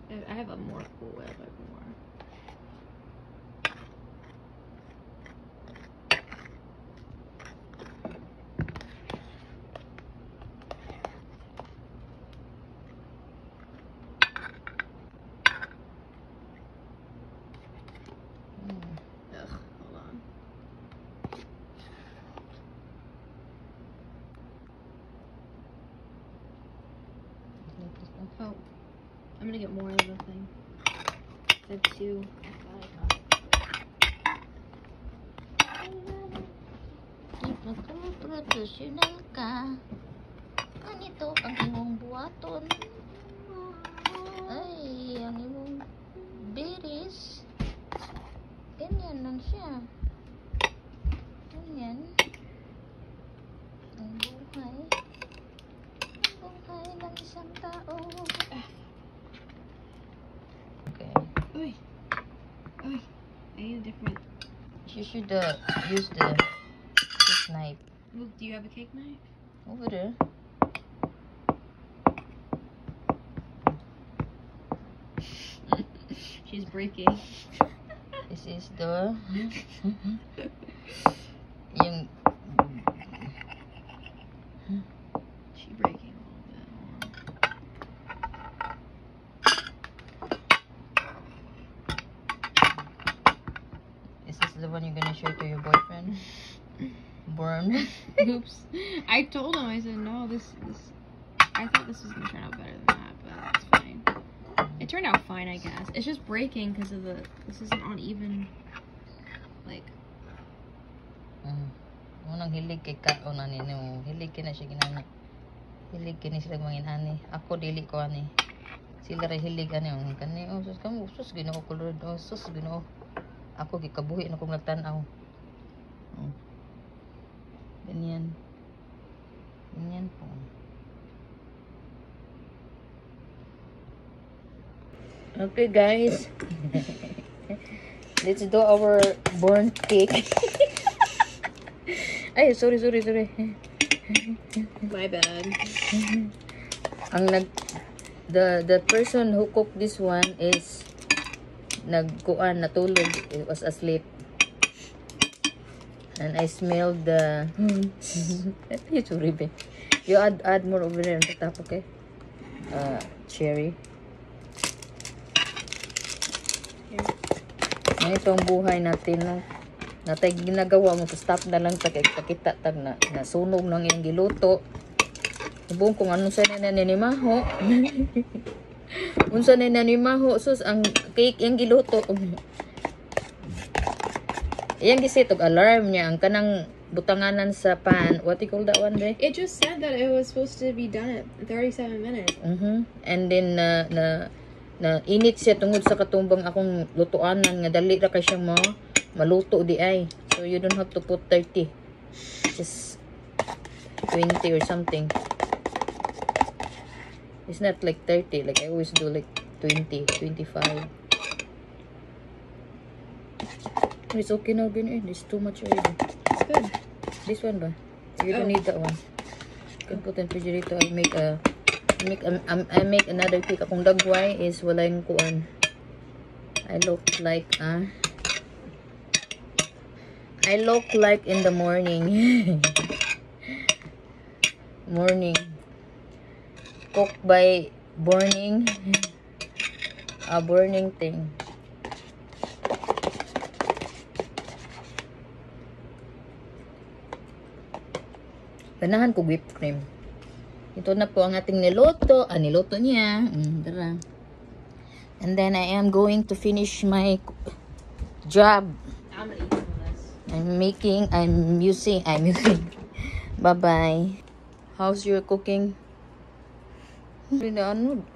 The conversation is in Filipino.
I have a more cool way. I have like more. Ugh, hold on. Oh, I'm gonna get more of the thing. I have two. Professional ka. Ganito ang imong buhaton. Ay, ang imong beres. Ganyan lang siya. Ganyan. Ang buhay. Ang buhay ng isang tao. Okay. Uy. Uy. I need a different. You should use the cake knife. Luke, do you have a cake knife? Over there. She's breaking. This is the yung She's breaking a little bit. Is this the one you're gonna show to your boyfriend? Burn. Oops. I told him, I said, no, this. I thought this was gonna turn out better than that, but it's fine. It turned out fine, I guess. It's just breaking because of this isn't uneven, like. Unang hilig kay kaon ani no. Hilig kina siya ginana. Hilig kini sila mangin ani. Ako dili ko ani. Sila ra hilig ani ang kani. Oh, sus kamo sus Ginoo ko Lord. Oh, sus Ginoo. Ako gikabuhi na kong nagtan-aw. Oh. Ganyan. Ganyan po. Okay guys. Let's do our burnt cake. Ay, sorry. My bad. Ang the person who cooked this one is natulog. It was asleep. And I smelled the sorry be. You add more over there on the top, okay? Cherry. Itong buhay natin no. Natay ginagawa mo to stop na lang ta kay pakita tag na sunog nang iyang giluto. Subong kung ano sa nanimaho. Unsa na nanimaho sus ang cake yang giluto. Iyang giset og alarm niya ang kanang butanganan sa pan. What you call that one day? It just said that it was supposed to be done at 37 minutes. And then na init siya tungod sa katumbang akong lutuanan nga dali ra kay siya maluto di ay. So you don't have to put 30. Just 20 or something. It's not like 30. Like I always do like 20, 25. It's okay now, Bin. It's too much already. It's good. This one ba? You don't need that one. You can put in refrigerator. I make another cake. Akong dagway is walang kuan. I look like in the morning. Morning. Cook by burning. A burning thing. Ganahan ko whipped cream. Ito na po ang ating niluto. Niluto niya. Tara. And then I am going to finish my job. I'm gonna eat some of this. I'm using. Bye-bye. How's your cooking? Ano?